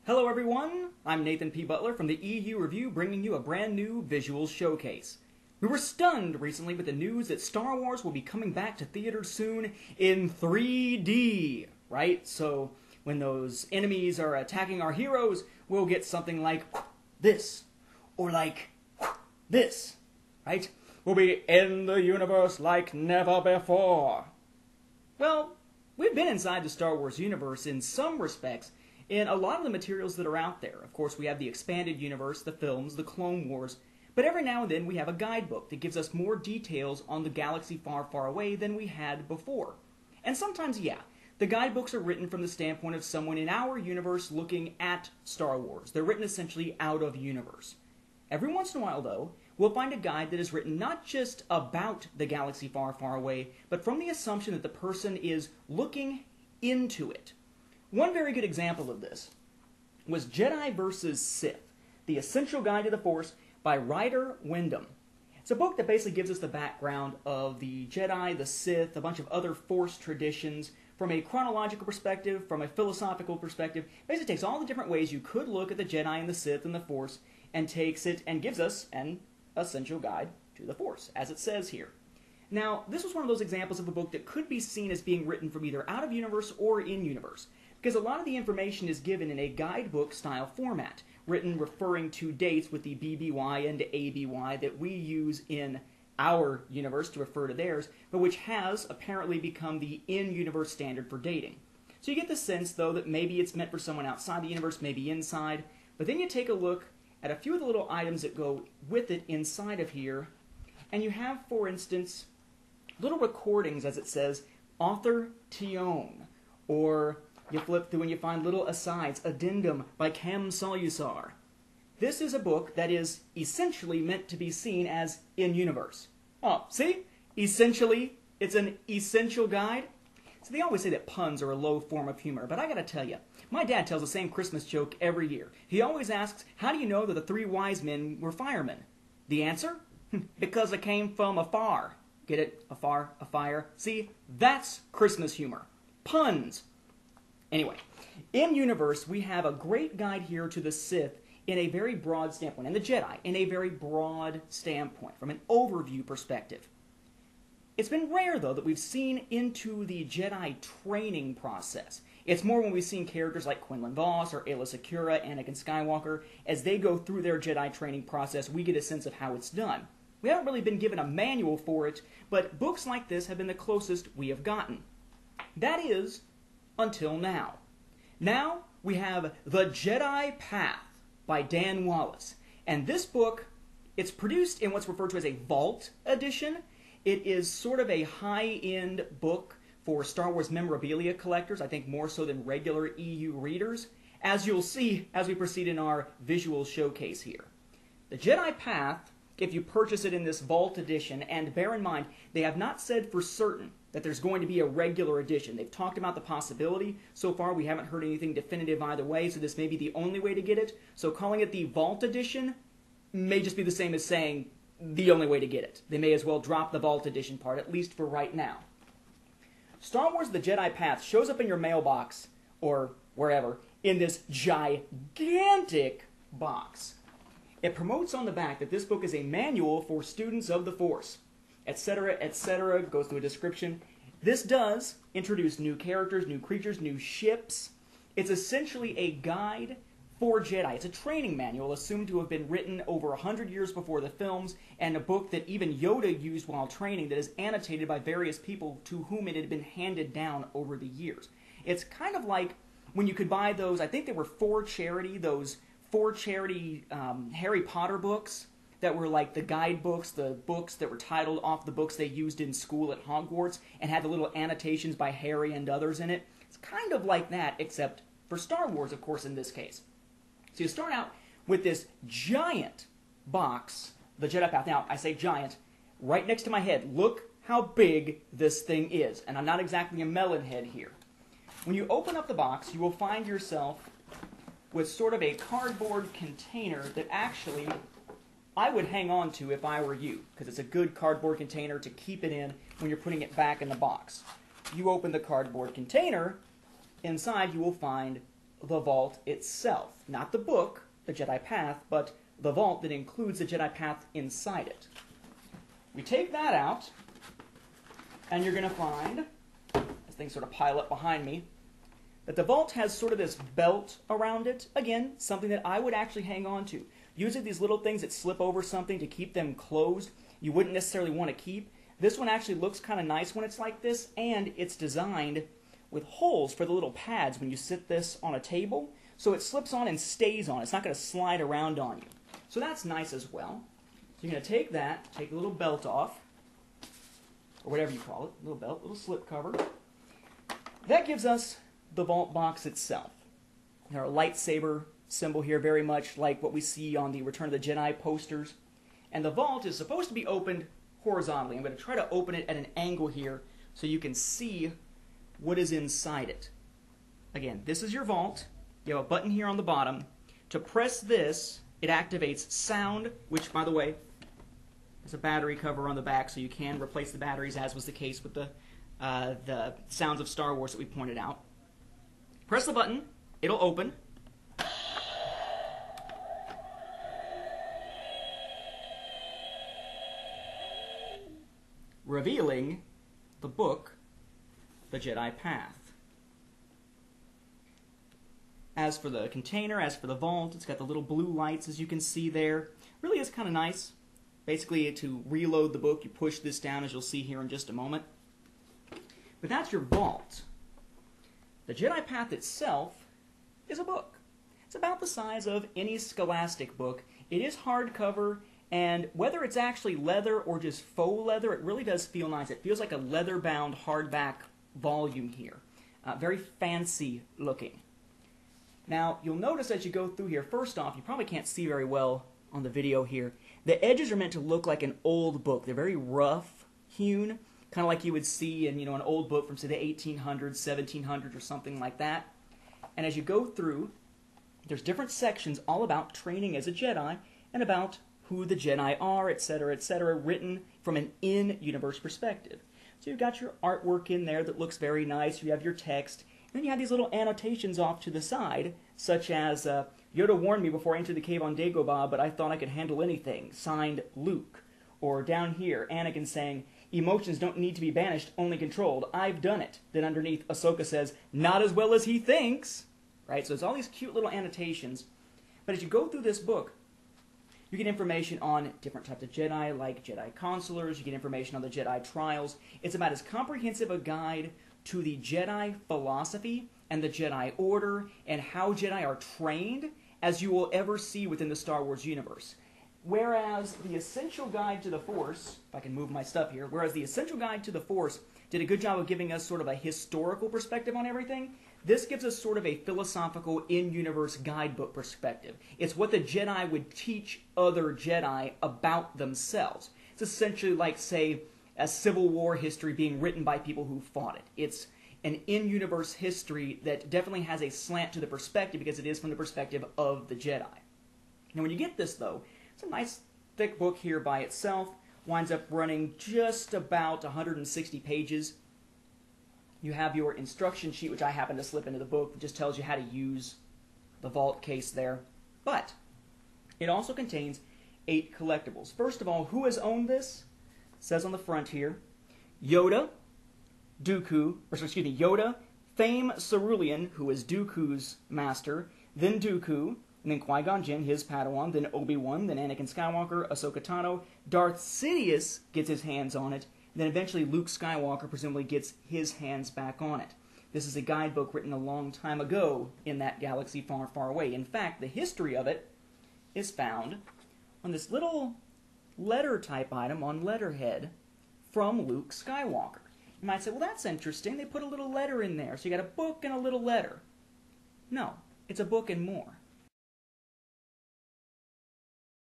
Hello everyone, I'm Nathan P. Butler from the EU Review bringing you a brand new visual showcase. We were stunned recently with the news that Star Wars will be coming back to theaters soon in 3D, right? So when those enemies are attacking our heroes, we'll get something like this, or like this, right? We'll be in the universe like never before. Well, we've been inside the Star Wars universe in some respects, in a lot of the materials that are out there. Of course, we have the expanded universe, the films, the Clone Wars, but every now and then we have a guidebook that gives us more details on the galaxy far, far away than we had before. And sometimes, yeah, the guidebooks are written from the standpoint of someone in our universe looking at Star Wars. They're written essentially out of universe. Every once in a while, though, we'll find a guide that is written not just about the galaxy far, far away, but from the assumption that the person is looking into it. One very good example of this was Jedi vs. Sith, The Essential Guide to the Force by Ryder Wyndham. It's a book that basically gives us the background of the Jedi, the Sith, a bunch of other Force traditions from a chronological perspective, from a philosophical perspective. Basically takes all the different ways you could look at the Jedi and the Sith and the Force and takes it and gives us an essential guide to the Force, as it says here. Now, this was one of those examples of a book that could be seen as being written from either out of universe or in universe, because a lot of the information is given in a guidebook style format, written referring to dates with the BBY and ABY that we use in our universe to refer to theirs, but which has apparently become the in-universe standard for dating. So you get the sense, though, that maybe it's meant for someone outside the universe, maybe inside, but then you take a look at a few of the little items that go with it inside of here, and you have, for instance, little recordings, as it says, Author Tion, or you flip through and you find little asides, Addendum by Cam Solusar. This is a book that is essentially meant to be seen as in-universe. Oh, see? Essentially, it's an essential guide. So they always say that puns are a low form of humor, but I gotta tell you, my dad tells the same Christmas joke every year. He always asks, how do you know that the three wise men were firemen? The answer? Because they came from afar. Get it? Afar, a fire. See? That's Christmas humor. Puns. Anyway, in universe, we have a great guide here to the Sith in a very broad standpoint, and the Jedi in a very broad standpoint, from an overview perspective. It's been rare, though, that we've seen into the Jedi training process. It's more when we've seen characters like Quinlan Vos or Aayla Secura, Anakin Skywalker, as they go through their Jedi training process, we get a sense of how it's done. We haven't really been given a manual for it, but books like this have been the closest we have gotten. That is, until now. Now we have The Jedi Path by Dan Wallace. And this book, it's produced in what's referred to as a Vault edition. It is sort of a high-end book for Star Wars memorabilia collectors, I think more so than regular EU readers, as you'll see as we proceed in our visual showcase here. The Jedi Path, if you purchase it in this Vault edition, and bear in mind, they have not said for certain that there's going to be a regular edition. They've talked about the possibility. So far, we haven't heard anything definitive either way, so this may be the only way to get it. So calling it the Vault edition may just be the same as saying the only way to get it. They may as well drop the Vault edition part, at least for right now. Star Wars The Jedi Path shows up in your mailbox, or wherever, in this gigantic box. It promotes on the back that this book is a manual for students of the Force, etc., goes through a description. This does introduce new characters, new creatures, new ships. It's essentially a guide for Jedi. It's a training manual assumed to have been written over 100 years before the films, and a book that even Yoda used while training that is annotated by various people to whom it had been handed down over the years. It's kind of like when you could buy those, I think they were for charity, those for charity Harry Potter books that were like the guidebooks, the books that were titled off the books they used in school at Hogwarts and had the little annotations by Harry and others in it. It's kind of like that, except for Star Wars, of course, in this case. So you start out with this giant box, the Jedi Path. Now, I say giant, right next to my head. Look how big this thing is. And I'm not exactly a melon head here. When you open up the box, you will find yourself with sort of a cardboard container that actually I would hang on to if I were you, because it's a good cardboard container to keep it in when you're putting it back in the box. You open the cardboard container, inside you will find the vault itself. Not the book, the Jedi Path, but the vault that includes the Jedi Path inside it. We take that out, and you're going to find, as things sort of pile up behind me, that the vault has sort of this belt around it. Again, something that I would actually hang on to. Usually these little things that slip over something to keep them closed, you wouldn't necessarily want to keep. This one actually looks kind of nice when it's like this, and it's designed with holes for the little pads when you sit this on a table, so it slips on and stays on. It's not going to slide around on you. So that's nice as well. So you're going to take that, take the little belt off, or whatever you call it, little belt, little slip cover. That gives us the vault box itself. Our lightsaber symbol here, very much like what we see on the Return of the Jedi posters. And the vault is supposed to be opened horizontally. I'm going to try to open it at an angle here so you can see what is inside it. Again, this is your vault. You have a button here on the bottom. To press this, it activates sound, which, by the way, has a battery cover on the back, so you can replace the batteries, as was the case with the Sounds of Star Wars that we pointed out. Press the button, it'll open. Revealing the book, The Jedi Path. As for the container, as for the vault, it's got the little blue lights, as you can see there. Really is kind of nice. Basically, to reload the book, you push this down, as you'll see here in just a moment. But that's your vault. The Jedi Path itself is a book. It's about the size of any Scholastic book. It is hardcover, and whether it's actually leather or just faux leather, it really does feel nice. It feels like a leather-bound hardback volume here. Very fancy looking. Now, you'll notice as you go through here, first off, you probably can't see very well on the video here, the edges are meant to look like an old book. They're very rough hewn, kind of like you would see in an old book from, say, the 1800s, 1700s, or something like that. And as you go through, there's different sections all about training as a Jedi and about who the Jedi are, etc., written from an in-universe perspective. So you've got your artwork in there that looks very nice. You have your text. And then you have these little annotations off to the side, such as, Yoda warned me before I entered the cave on Dagobah, but I thought I could handle anything. Signed, Luke. Or down here, Anakin saying, emotions don't need to be banished, only controlled. I've done it. Then underneath, Ahsoka says, not as well as he thinks. Right? So it's all these cute little annotations. But as you go through this book, you get information on different types of Jedi, like Jedi Consulars. You get information on the Jedi Trials. It's about as comprehensive a guide to the Jedi philosophy and the Jedi Order and how Jedi are trained as you will ever see within the Star Wars universe. Whereas the Essential Guide to the Force, if I can move my stuff here, whereas the Essential Guide to the Force did a good job of giving us sort of a historical perspective on everything, this gives us sort of a philosophical in-universe guidebook perspective. It's what the Jedi would teach other Jedi about themselves. It's essentially like, say, a Civil War history being written by people who fought it. It's an in-universe history that definitely has a slant to the perspective because it is from the perspective of the Jedi. Now when you get this, though, it's a nice thick book here by itself. Winds up running just about 160 pages. You have your instruction sheet, which I happen to slip into the book. It just tells you how to use the vault case there. But it also contains 8 collectibles. First of all, who has owned this? It says on the front here, Yoda, Yoda, Fame Cerulean, who is Dooku's master, then Dooku, and then Qui-Gon Jinn, his Padawan, then Obi-Wan, then Anakin Skywalker, Ahsoka Tano, Darth Sidious gets his hands on it, and then eventually Luke Skywalker presumably gets his hands back on it. This is a guidebook written a long time ago in that galaxy far, far away. In fact, the history of it is found on this little letter-type item on letterhead from Luke Skywalker. You might say, well, that's interesting. They put a little letter in there. So you got a book and a little letter. No, it's a book and more.